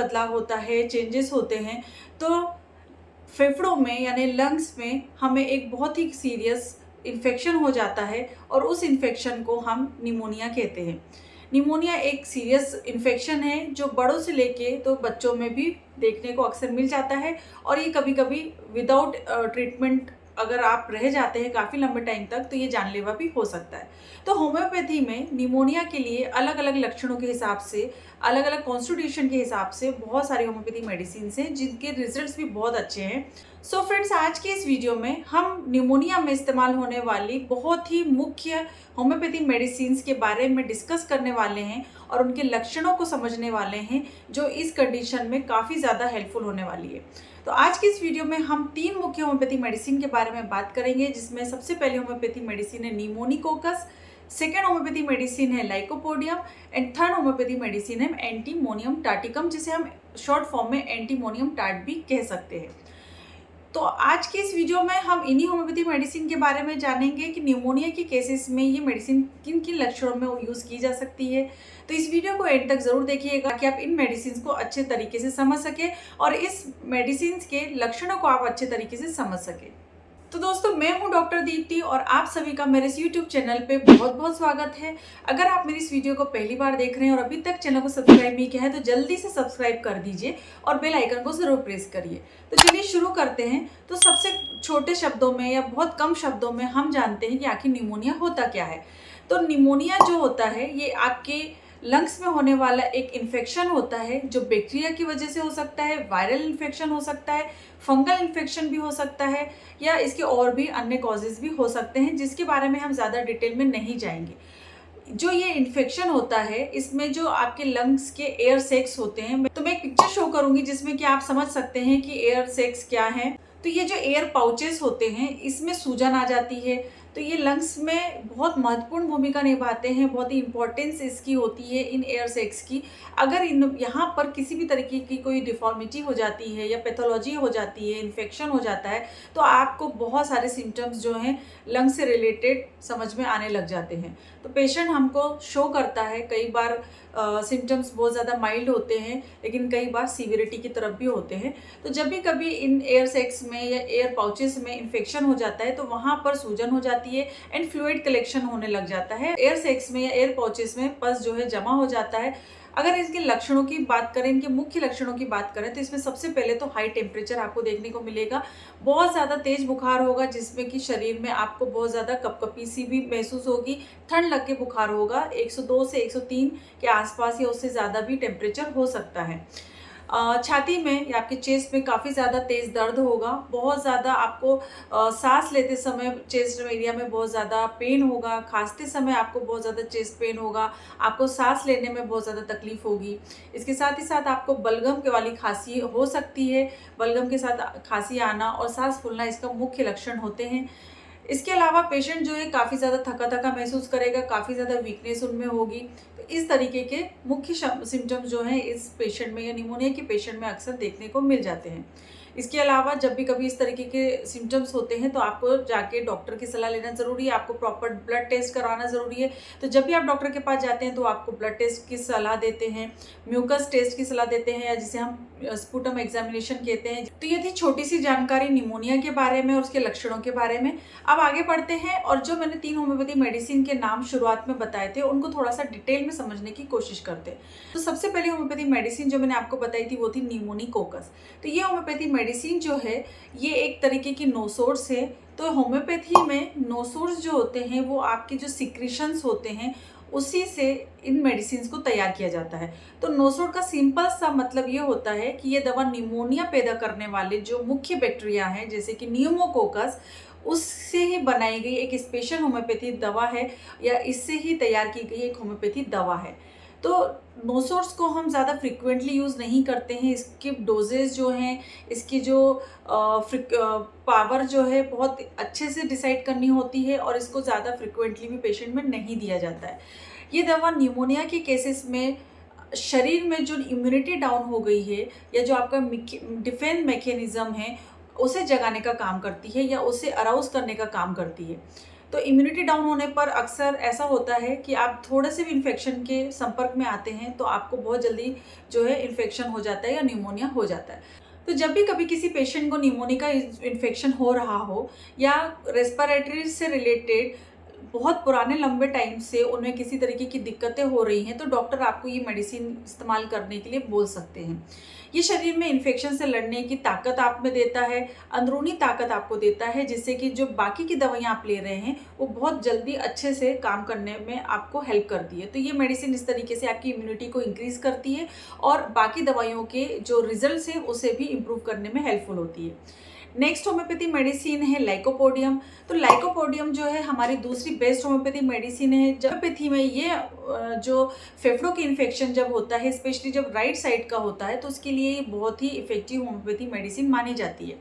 बदलाव होता है, चेंजेस होते हैं, तो फेफड़ों में यानी लंग्स में हमें एक बहुत ही सीरियस इन्फेक्शन हो जाता है और उस इन्फेक्शन को हम निमोनिया कहते हैं। निमोनिया एक सीरियस इन्फेक्शन है जो बड़ों से लेके तो बच्चों में भी देखने को अक्सर मिल जाता है और ये कभी-कभी विदाउट ट्रीटमेंट अगर आप रह जाते हैं काफ़ी लंबे टाइम तक तो ये जानलेवा भी हो सकता है। तो होम्योपैथी में निमोनिया के लिए अलग-अलग लक्षणों के हिसाब से, अलग-अलग कॉन्स्टिट्यूशन के हिसाब से बहुत सारी होम्योपैथी मेडिसिन्स हैं जिनके रिजल्ट्स भी बहुत अच्छे हैं। सो फ्रेंड्स, आज के इस वीडियो में हम निमोनिया में इस्तेमाल होने वाली बहुत ही मुख्य होम्योपैथी मेडिसिन्स के बारे में डिस्कस करने वाले हैं और उनके लक्षणों को समझने वाले हैं जो इस कंडीशन में काफ़ी ज़्यादा हेल्पफुल होने वाली है। तो आज की इस वीडियो में हम 3 मुख्य होम्योपैथी मेडिसिन के बारे में बात करेंगे, जिसमें सबसे पहले होम्योपैथी मेडिसिन है निमोनिकोकस, सेकेंड होम्योपैथी मेडिसिन है lycopodium and third homeopathy medicine है एंटीमोनियम टाटिकम, जिसे हम शॉर्ट फॉर्म में एंटीमोनियम टाट भी कह सकते हैं। तो आज के इस वीडियो में हम इन्हीं होम्योपैथी मेडिसिन के बारे में जानेंगे कि निमोनिया के केसेस में ये मेडिसिन किन किन लक्षणों में यूज़ की जा सकती है। तो इस वीडियो को एंड तक ज़रूर देखिएगा कि आप इन मेडिसिन को अच्छे तरीके से समझ सकें और इस मेडिसिन के लक्षणों को आप अच्छे तरीके से समझ सकें। तो दोस्तों, मैं हूं डॉक्टर दीप्ति और आप सभी का मेरे इस यूट्यूब चैनल पे बहुत बहुत स्वागत है। अगर आप मेरी इस वीडियो को पहली बार देख रहे हैं और अभी तक चैनल को सब्सक्राइब नहीं किया है तो जल्दी से सब्सक्राइब कर दीजिए और बेल आइकन को ज़रूर प्रेस करिए। तो चलिए शुरू करते हैं। तो सबसे छोटे शब्दों में या बहुत कम शब्दों में हम जानते हैं कि आखिर निमोनिया होता क्या है। तो निमोनिया जो होता है ये आपके लंग्स में होने वाला एक इन्फेक्शन होता है जो बैक्टीरिया की वजह से हो सकता है, वायरल इन्फेक्शन हो सकता है, फंगल इन्फेक्शन भी हो सकता है या इसके और भी अन्य कॉजेज़ भी हो सकते हैं जिसके बारे में हम ज़्यादा डिटेल में नहीं जाएंगे। जो ये इन्फेक्शन होता है इसमें जो आपके लंग्स के एयर सैक्स होते हैं, तो मैं एक पिक्चर शो करूंगी जिसमें कि आप समझ सकते हैं कि एयर सैक्स क्या है। तो ये जो एयर पाउचेस होते हैं इसमें सूजन आ जाती है, तो ये लंग्स में बहुत महत्वपूर्ण भूमिका निभाते हैं, बहुत ही इंपॉर्टेंस इसकी होती है इन एयर सैक्स की। अगर यहाँ पर किसी भी तरीके की कोई डिफॉर्मिटी हो जाती है या पैथोलॉजी हो जाती है, इन्फेक्शन हो जाता है, तो आपको बहुत सारे सिम्टम्स जो हैं लंग से रिलेटेड समझ में आने लग जाते हैं। तो पेशेंट हमको शो करता है, कई बार सिम्टम्स बहुत ज़्यादा माइल्ड होते हैं लेकिन कई बार सीवियरिटी की तरफ भी होते हैं। तो जब भी कभी इन एयर सैक्स में या एयर पाउचेस में इन्फेक्शन हो जाता है तो वहाँ पर सूजन हो जाती है एंड फ्लूइड कलेक्शन होने लग जाता है। एयर सैक्स में या एयर पाउचेस में पस जो है जमा हो जाता है। अगर इसके लक्षणों की बात करें, इनके मुख्य लक्षणों की बात करें तो इसमें सबसे पहले तो हाई टेम्परेचर आपको देखने को मिलेगा। बहुत ज़्यादा तेज बुखार होगा जिसमें कि शरीर में आपको बहुत ज़्यादा कपकपी सी भी महसूस होगी। ठंड लग के बुखार होगा। 102 से 103 के आसपास या उससे ज़्यादा भी टेम्परेचर हो सकता है। छाती में या आपके चेस्ट में काफ़ी ज़्यादा तेज़ दर्द होगा। बहुत ज़्यादा आपको सांस लेते समय चेस्ट एरिया में बहुत ज़्यादा पेन होगा। खांसते समय आपको बहुत ज़्यादा चेस्ट पेन होगा। आपको सांस लेने में बहुत ज़्यादा तकलीफ़ होगी। इसके साथ ही साथ आपको बलगम के वाली खांसी हो सकती है। बलगम के साथ खांसी आना और सांस फूलना इसका मुख्य लक्षण होते हैं। इसके अलावा पेशेंट जो है काफ़ी ज़्यादा थका-थका महसूस करेगा, काफ़ी ज़्यादा वीकनेस उनमें होगी। तो इस तरीके के मुख्य सिम्पटम्स जो हैं इस पेशेंट में या निमोनिया के पेशेंट में अक्सर देखने को मिल जाते हैं। इसके अलावा जब भी कभी इस तरीके के सिम्पटम्स होते हैं तो आपको जाके डॉक्टर की सलाह लेना ज़रूरी है। आपको प्रॉपर ब्लड टेस्ट करवाना ज़रूरी है। तो जब भी आप डॉक्टर के पास जाते हैं तो आपको ब्लड टेस्ट की सलाह देते हैं, म्यूकस टेस्ट की सलाह देते हैं या जिसे हम स्पुटम एग्जामिनेशन कहते हैं। तो ये थी छोटी सी जानकारी निमोनिया के बारे में और उसके लक्षणों के बारे में। अब आगे बढ़ते हैं और जो मैंने 3 होम्योपैथी मेडिसिन के नाम शुरुआत में बताए थे उनको थोड़ा सा डिटेल में समझने की कोशिश करते हैं। तो सबसे पहले होम्योपैथी मेडिसिन जो मैंने आपको बताई थी वो थी निमोनिकोकस। तो ये होम्योपैथी मेडिसिन जो है ये एक तरीके की नोसोर्स है। तो होम्योपैथी में नोसोर्स जो होते हैं वो आपके जो सिक्रीशंस होते हैं उसी से इन मेडिसिन को तैयार किया जाता है। तो नोसोड का सिंपल सा मतलब ये होता है कि ये दवा निमोनिया पैदा करने वाले जो मुख्य बैक्टीरिया हैं जैसे कि न्यूमोकोकस, उससे ही बनाई गई एक स्पेशल होम्योपैथी दवा है या इससे ही तैयार की गई एक होम्योपैथी दवा है। तो नोसोर्स को हम ज़्यादा फ्रिक्वेंटली यूज़ नहीं करते हैं। इसके डोजेज जो हैं, इसकी जो पावर जो है बहुत अच्छे से डिसाइड करनी होती है और इसको ज़्यादा फ्रिक्वेंटली भी पेशेंट में नहीं दिया जाता है। ये दवा निमोनिया के केसेस में शरीर में जो इम्यूनिटी डाउन हो गई है या जो आपका डिफेंस मैकेनिज़्म है उसे जगाने का काम करती है या उसे अराउज करने का काम करती है। तो इम्यूनिटी डाउन होने पर अक्सर ऐसा होता है कि आप थोड़े से भी इन्फेक्शन के संपर्क में आते हैं तो आपको बहुत जल्दी जो है इन्फेक्शन हो जाता है या न्यूमोनिया हो जाता है। तो जब भी कभी किसी पेशेंट को निमोनिया का इन्फेक्शन हो रहा हो या रेस्पिरेटरी से रिलेटेड बहुत पुराने लंबे टाइम से उन्हें किसी तरीके की दिक्कतें हो रही हैं, तो डॉक्टर आपको ये मेडिसिन इस्तेमाल करने के लिए बोल सकते हैं। ये शरीर में इन्फेक्शन से लड़ने की ताकत आप में देता है, अंदरूनी ताकत आपको देता है, जिससे कि जो बाकी की दवाइयाँ आप ले रहे हैं वो बहुत जल्दी अच्छे से काम करने में आपको हेल्प करती है। तो ये मेडिसिन इस तरीके से आपकी इम्यूनिटी को इंक्रीज़ करती है और बाकी दवाइयों के जो रिजल्ट्स हैं उसे भी इम्प्रूव करने में हेल्पफुल होती है। नेक्स्ट होम्योपैथी मेडिसिन है लाइकोपोडियम। तो लाइकोपोडियम जो है हमारी दूसरी बेस्ट होम्योपैथी मेडिसिन है। होम्योपैथी में ये जो फेफड़ों की इन्फेक्शन जब होता है, स्पेशली जब राइट साइड का होता है, तो उसके लिए ये बहुत ही इफेक्टिव होम्योपैथी मेडिसिन मानी जाती है।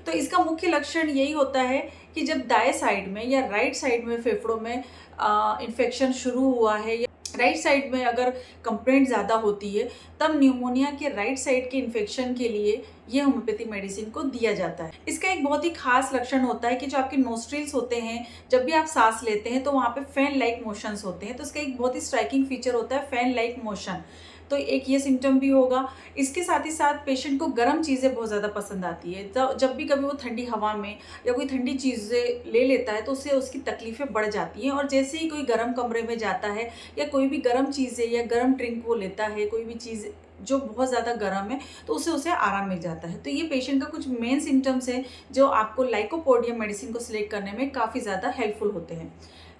तो इसका मुख्य लक्षण यही होता है कि जब दाएं साइड में या राइट साइड में फेफड़ों में इन्फेक्शन शुरू हुआ है या राइट साइड में अगर कंप्लेंट ज़्यादा होती है, तब न्यूमोनिया के राइट साइड के इन्फेक्शन के लिए ये होम्योपैथी मेडिसिन को दिया जाता है। इसका एक बहुत ही खास लक्षण होता है कि जो आपके नोस्ट्रिल्स होते हैं, जब भी आप सांस लेते हैं तो वहाँ पे फैन लाइक मोशंस होते हैं। तो इसका एक बहुत ही स्ट्राइकिंग फीचर होता है फैन लाइक मोशन। तो एक ये सिम्टम भी होगा। इसके साथ ही साथ पेशेंट को गर्म चीज़ें बहुत ज़्यादा पसंद आती है। तो जब भी कभी वो ठंडी हवा में या कोई ठंडी चीज़ें ले लेता है तो उससे उसकी तकलीफ़ें बढ़ जाती हैं, और जैसे ही कोई गर्म कमरे में जाता है या कोई भी गर्म चीज़ें या गर्म ड्रिंक वो लेता है, कोई भी चीज़ जो बहुत ज़्यादा गर्म है, तो उससे उसे आराम मिल जाता है। तो ये पेशेंट का कुछ मेन सिम्टम्स हैं जो आपको लाइकोपोडियम मेडिसिन को सिलेक्ट करने में काफ़ी ज़्यादा हेल्पफुल होते हैं।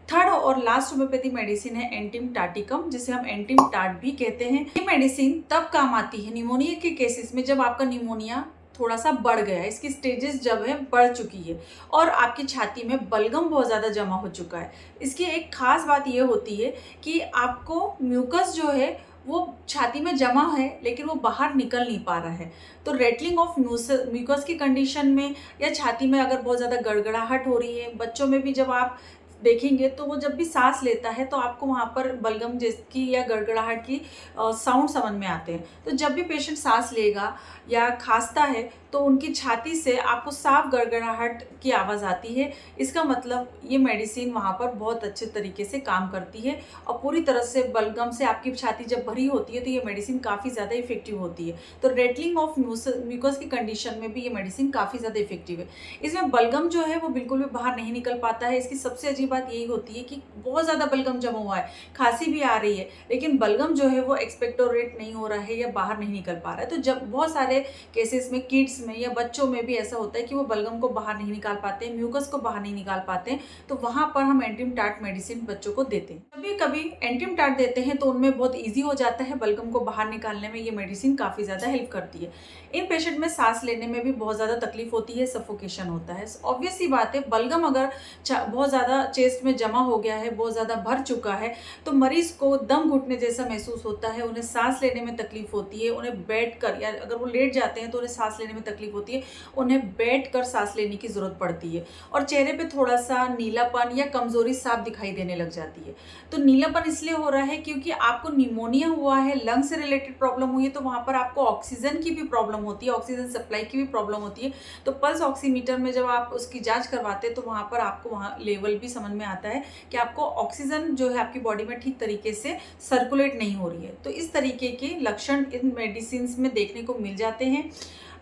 थर्ड और लास्ट होम्योपैथी मेडिसिन है एंटिम टाटिकम, जिसे हम एंटिम टाट भी कहते हैं। ये मेडिसिन तब काम आती है निमोनिया के केसेस में जब आपका निमोनिया थोड़ा सा बढ़ गया है, इसकी स्टेजेस जब है बढ़ चुकी है और आपकी छाती में बलगम बहुत ज़्यादा जमा हो चुका है। इसकी एक खास बात ये होती है कि आपको म्यूकस जो है वो छाती में जमा है लेकिन वो बाहर निकल नहीं पा रहा है। तो रेटलिंग ऑफ म्यूकस की कंडीशन में या छाती में अगर बहुत ज़्यादा गड़गड़ाहट हो रही है, बच्चों में भी जब आप देखेंगे तो वो जब भी सांस लेता है तो आपको वहाँ पर बलगम जिसकी या गड़गड़ाहट की साउंड समझ में आते हैं। तो जब भी पेशेंट सांस लेगा या खांसता है तो उनकी छाती से आपको साफ गड़गड़ाहट की आवाज़ आती है। इसका मतलब ये मेडिसिन वहाँ पर बहुत अच्छे तरीके से काम करती है और पूरी तरह से बलगम से आपकी छाती जब भरी होती है तो ये मेडिसिन काफ़ी ज़्यादा इफेक्टिव होती है। तो रेटलिंग ऑफ म्यूकस की कंडीशन में भी ये मेडिसिन काफ़ी ज़्यादा इफेक्टिव है। इसमें बलगम जो है वो बिल्कुल भी बाहर नहीं निकल पाता है। इसकी सबसे अजीब बात यही होती है कि बहुत ज़्यादा बलगम जमा हुआ है, खांसी भी आ रही है, लेकिन बलगम जो है वो एक्सपेक्टोरेट नहीं हो रहा है या बाहर नहीं निकल पा रहा है। तो जब बहुत सारे केसेस में किड्स में या बच्चों में भी ऐसा होता है कि वो बलगम को बाहर नहीं निकाल पाते हैं, म्यूकस को बाहर नहीं निकाल पाते हैं, तो वहाँ पर हम एंटिम टाट मेडिसिन बच्चों को देते हैं। कभी कभी एंटिम टाट देते हैं तो उनमें बहुत ईजी हो जाता है, बलगम को बाहर निकालने में ये मेडिसिन काफ़ी ज़्यादा हेल्प करती है। इन पेशेंट में सांस लेने में भी बहुत ज़्यादा तकलीफ होती है, सफोकेशन होता है। ऑब्वियस सी बात है, बलगम अगर बहुत ज़्यादा चेस्ट में जमा हो गया है, बहुत ज़्यादा भर चुका है, तो मरीज़ को दम घुटने जैसा महसूस होता है, उन्हें सांस लेने में तकलीफ होती है, उन्हें बैठकर या अगर वो लेट जाते हैं तो उन्हें सांस लेने में तकलीफ होती है, उन्हें बैठकर सांस लेने की ज़रूरत पड़ती है और चेहरे पे थोड़ा सा नीलापन या कमज़ोरी साफ दिखाई देने लग जाती है। तो नीलापन इसलिए हो रहा है क्योंकि आपको निमोनिया हुआ है, लंग से रिलेटेड प्रॉब्लम हुई है, तो वहाँ पर आपको ऑक्सीजन की भी प्रॉब्लम होती है, ऑक्सीजन सप्लाई की भी प्रॉब्लम होती है। तो पल्स ऑक्सीमीटर में जब आप उसकी जाँच करवाते हैं तो वहाँ पर आपको वहाँ लेवल भी समझ में आता है कि आपको ऑक्सीजन जो है आपकी बॉडी में ठीक तरीके से सर्कुलेट नहीं हो रही है। तो इस तरीके के लक्षण इन मेडिसिन में देखने को मिल जाते हैं।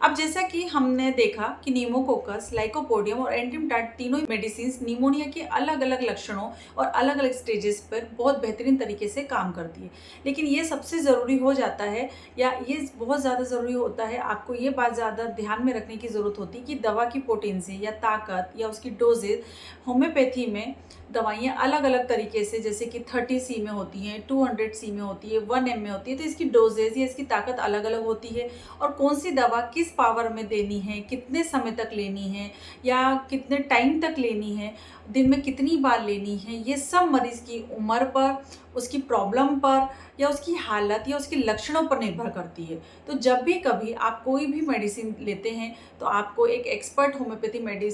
अब जैसा कि हमने देखा कि नीमोकोकस, लाइकोपोडियम और एंटिम टाट तीनों मेडिसिन निमोनिया के अलग अलग लक्षणों और अलग अलग स्टेजेस पर बहुत बेहतरीन तरीके से काम करती है, लेकिन ये सबसे ज़रूरी हो जाता है या ये बहुत ज़्यादा ज़रूरी होता है, आपको ये बात ज़्यादा ध्यान में रखने की ज़रूरत होती है कि दवा की पोटेंसी या ताकत या उसकी डोजेज, होम्योपैथी में दवाइयाँ अलग अलग तरीके से, जैसे कि 30 सी में होती हैं, 200 सी में होती है, 1 एम में होती है, तो इसकी डोजेज या इसकी ताकत अलग अलग होती है और कौन सी दवा किस पावर में देनी है, कितने समय तक लेनी है या कितने टाइम तक लेनी है, दिन में कितनी बार लेनी है, ये सब मरीज़ की उम्र पर, उसकी प्रॉब्लम पर या उसकी हालत या उसके लक्षणों पर निर्भर करती है। तो जब भी कभी आप कोई भी मेडिसिन लेते हैं तो आपको एक एक्सपर्ट होम्योपैथी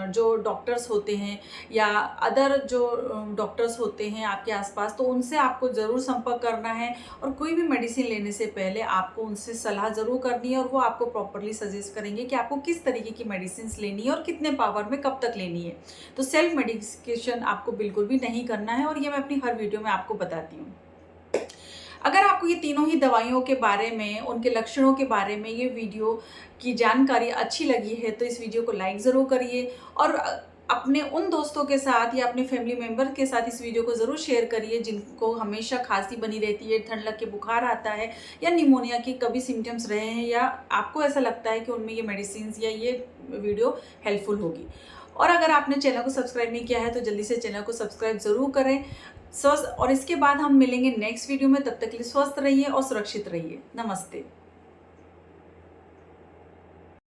जो डॉक्टर्स होते हैं या अदर जो डॉक्टर्स होते हैं आपके आसपास, तो उनसे आपको ज़रूर संपर्क करना है और कोई भी मेडिसिन लेने से पहले आपको उनसे सलाह ज़रूर करनी है और वो आपको प्रॉपरली सजेस्ट करेंगे कि आपको किस तरीके की मेडिसिन लेनी है और कितने पावर में कब तक लेनी है। तो सेल्फ मेडिकेशन आपको बिल्कुल भी नहीं करना है और ये मैं अपनी हर वीडियो में आपको बताती हूँ। अगर आपको ये तीनों ही दवाइयों के बारे में, उनके लक्षणों के बारे में ये वीडियो की जानकारी अच्छी लगी है तो इस वीडियो को लाइक ज़रूर करिए और अपने उन दोस्तों के साथ या अपने फैमिली मेम्बर के साथ इस वीडियो को ज़रूर शेयर करिए जिनको हमेशा खांसी बनी रहती है, ठंड लग के बुखार आता है या निमोनिया के कभी सिम्टम्स रहे हैं या आपको ऐसा लगता है कि उनमें ये मेडिसिन या ये वीडियो हेल्पफुल होगी। और अगर आपने चैनल को सब्सक्राइब नहीं किया है तो जल्दी से चैनल को सब्सक्राइब ज़रूर करें। स्वस्थ और इसके बाद हम मिलेंगे नेक्स्ट वीडियो में, तब तक के लिए स्वस्थ रहिए और सुरक्षित रहिए। नमस्ते।